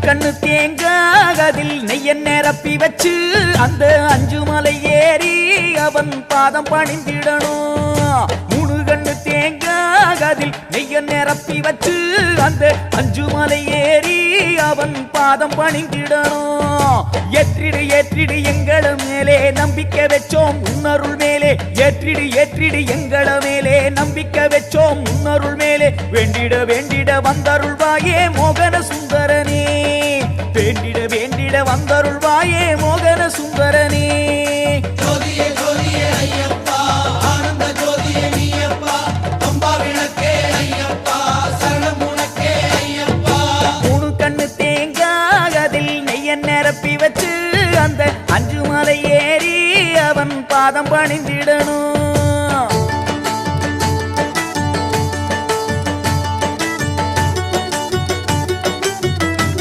கண்ணு தேங்காய் அதில் நெய்ய நிரப்பி வச்சு அந்த 5 மலை ஏறி அவன் பாதம் பணிந்திடணும். 3 கண்ணு தேங்காய் அதில் நெய்ய நிரப்பி வச்சு அந்த 5 மலை ஏறி அவன் பாதம் பணிந்திடணும். ஏற்றிடு ஏற்றிடு எங்கள மேலே நம்பிக்கை வச்சோம் உன்னருள் மேலே, ஏற்றிடு ஏற்றிடு எங்கள மேலே நம்பிக்கை வச்சோம் உன்னருள் மேலே. வேண்டிட வேண்டிட வந்தருள்வாயே மோகன சுந்தரனே, வேண்டிட வேண்டிட வந்தருள்வாயே மோகன சுந்தரனே. ஜோதியே ஜோதியே ஐயப்பா, ஆனந்த ஜோதியே நீயப்பா, அம்பா விளக்கே ஐயப்பா, சரணம் உனக்கே ஐயப்பா. 3 கண்ணு தேங்காய் அதில் நெய்ய நிரப்பி வச்சு அந்த 5 மலை ஏறி அவன் பாதம் பணிந்து